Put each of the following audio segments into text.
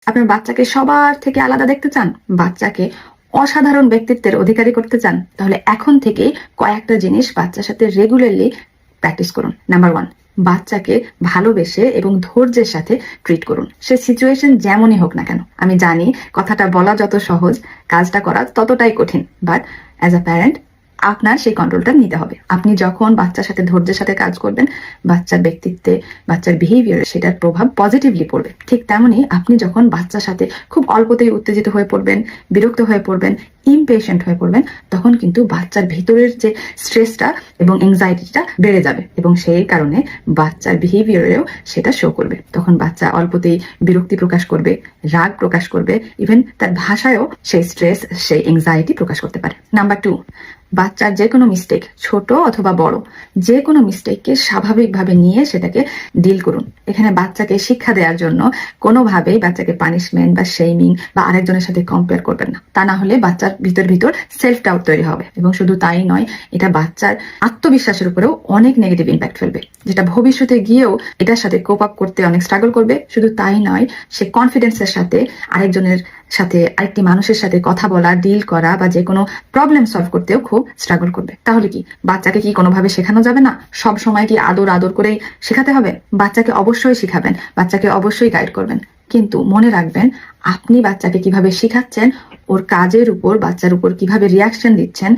আপনার বাচ্চাকে সবার থেকে আলাদা দেখতে চান, বাচ্চাকে অসাধারণ ব্যক্তিত্বের অধিকারী করতে চান, তাহলে এখন থেকেই কয়েকটা জিনিস বাচ্চার সাথে রেগুলারলি প্র্যাকটিস করুন। নাম্বার 1, বাচ্চাকে ভালোবেসে এবং ধৈর্যের সাথে ট্রিট করুন, সে সিচুয়েশন যেমনই হোক না কেন। আমি জানি কথাটা বলা যত সহজ, কাজটা করা ততটাই কঠিন, বাট অ্যাজ আ প্যারেন্ট আপনার সেই কন্ট্রোলটা নিতে হবে। আপনি যখন বাচ্চার সাথে ধৈর্যের সাথে কাজ করবেন, বাচ্চার ব্যক্তিত্বে, বাচ্চার বিহেভিয়ারে সেটার প্রভাব পজিটিভলি পড়বে। ঠিক তেমনি আপনি যখন বাচ্চার সাথে খুব অল্পতেই উত্তেজিত হয়ে পড়বেন, বিরক্ত হয়ে পড়বেন, ইমপেশেন্ট হয়ে পড়বেন, তখন কিন্তু বাচ্চার ভিতরের যে স্ট্রেসটা এবং এংজাইটিটা বেড়ে যাবে এবং সেই কারণে বাচ্চার বিহেভিয়ারেও সেটা শো করবে। তখন বাচ্চা অল্পতেই বিরক্তি প্রকাশ করবে, রাগ প্রকাশ করবে, ইভেন তার ভাষায়ও সেই স্ট্রেস, সেই এংজাইটি প্রকাশ করতে পারে। নাম্বার 2, বাচ্চার যে কোনো মিস্টেক, ছোট অথবা বড়, যে কোনো মিস্টেককে স্বাভাবিকভাবে নিয়ে সেটাকে ডিল করুন। এখানে বাচ্চাকে শিক্ষা দেওয়ার জন্য কোনোভাবেই বাচ্চাকে পানিশমেন্ট বা শেমিং বা আরেকজনের সাথে কম্পেয়ার করবেন না। তা না হলে বাচ্চার ভিতর সেলফ ডাউট তৈরি হবে এবং শুধু তাই নয়, এটা বাচ্চার আত্মবিশ্বাসের উপরেও অনেক নেগেটিভ ইম্প্যাক্ট ফেলবে, যেটা ভবিষ্যতে গিয়েও এটার সাথে কোপ আপ করতে অনেক স্ট্রাগল করবে। শুধু তাই নয়, সে কনফিডেন্সের সাথে আরেকজনের সাথে, আরেকটি মানুষের সাথে কথা বলা, ডিল করা বা যে কোনো প্রবলেম সলভ করতেও খুব স্ট্রাগল করবে। তাহলে কি বাচ্চাকে কি কোনোভাবে শেখানো যাবে না? সব সময় কি আদর আদর করেই শেখাতে হবে? বাচ্চাকে অবশ্যই শিখাবেন, বাচ্চাকে অবশ্যই গাইড করবেন, কিন্তু মনে রাখবেন আপনি বাচ্চাকে কিভাবে শিখাচ্ছেন, ওর কাজের উপর, বাচ্চার উপর কিভাবে রিয়াকশন দিচ্ছেন,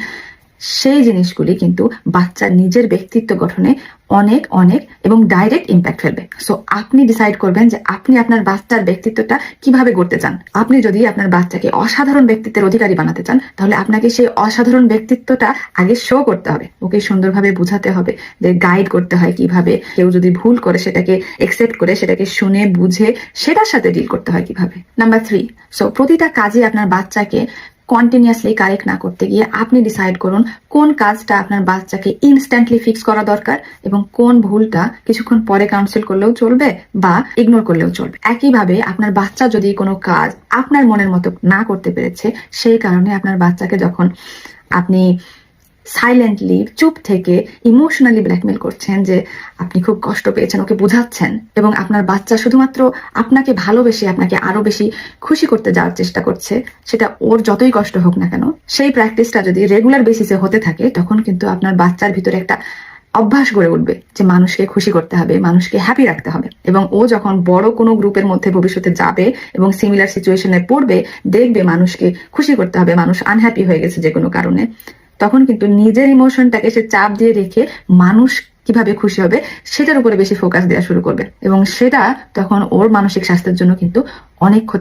সেই জিনিসগুলি কিন্তু বাচ্চার নিজের ব্যক্তিত্ব গঠনে অনেক অনেক এবং ডাইরেক্ট ইম্প্যাক্ট ফেলবে। সো আপনি ডিসাইড করবেন যে আপনি আপনার বাচ্চার ব্যক্তিত্বটা কিভাবে গড়তে চান। আপনি যদি আপনার বাচ্চাকে অসাধারণ ব্যক্তিত্বের অধিকারী বানাতে চান, তাহলে আপনাকে সেই অসাধারণ ব্যক্তিত্বটা আগে শো করতে হবে, ওকে সুন্দরভাবে বুঝাতে হবে, যে গাইড করতে হয় কিভাবে, কেউ যদি ভুল করে সেটাকে একসেপ্ট করে, সেটাকে শুনে বুঝে সেটার সাথে ডিল করতে হয় কিভাবে। নাম্বার 3, সো প্রতিটা কাজে আপনার বাচ্চাকে কন্টিনিউয়াসলি কারেক্ট না করতে গিয়ে আপনি ডিসাইড করুন কোন কাজটা আপনার বাচ্চাকে ইনস্ট্যান্টলি ফিক্স করা দরকার এবং কোন ভুলটা কিছুক্ষণ পরে কাউন্সিল করলেও চলবে বা ইগনোর করলেও চলবে। একইভাবে আপনার বাচ্চা যদি কোনো কাজ আপনার মনের মতো না করতে পেরেছে, সেই কারণে আপনার বাচ্চাকে যখন আপনি সাইলেন্টলি, চুপ থেকে ইমোশনালি ব্ল্যাকমেল করছেন যে আপনি খুব কষ্ট পেয়েছেন, ওকে বোঝাচ্ছেন, এবং আপনার বাচ্চা শুধুমাত্র আপনাকে ভালোবেসে আপনাকে আরো বেশি খুশি করতে যাওয়ার চেষ্টা করছে, সেটা ওর যতই কষ্ট হোক না কেন, সেই প্র্যাকটিসটা যদি রেগুলার বেসিসে হতে থাকে, তখন কিন্তু আপনার বাচ্চার ভিতরে একটা অভ্যাস গড়ে উঠবে যে মানুষকে খুশি করতে হবে, মানুষকে হ্যাপি রাখতে হবে। এবং ও যখন বড় কোনো গ্রুপের মধ্যে ভবিষ্যতে যাবে এবং সিমিলার সিচুয়েশনে পড়বে, দেখবে মানুষকে খুশি করতে হবে, মানুষ আনহ্যাপি হয়ে গেছে যে কোনো কারণে, তখন কিন্তু নিজের ইমোশনটাকে সে চাপ দিয়ে রেখে মানুষ কিভাবে খুশি হবে সেটার উপরে বেশি ফোকাস দেওয়া শুরু করবে এবং সেটা তখন ওর মানসিক স্বাস্থ্যের জন্য কিন্তু অনেক ক্ষতি।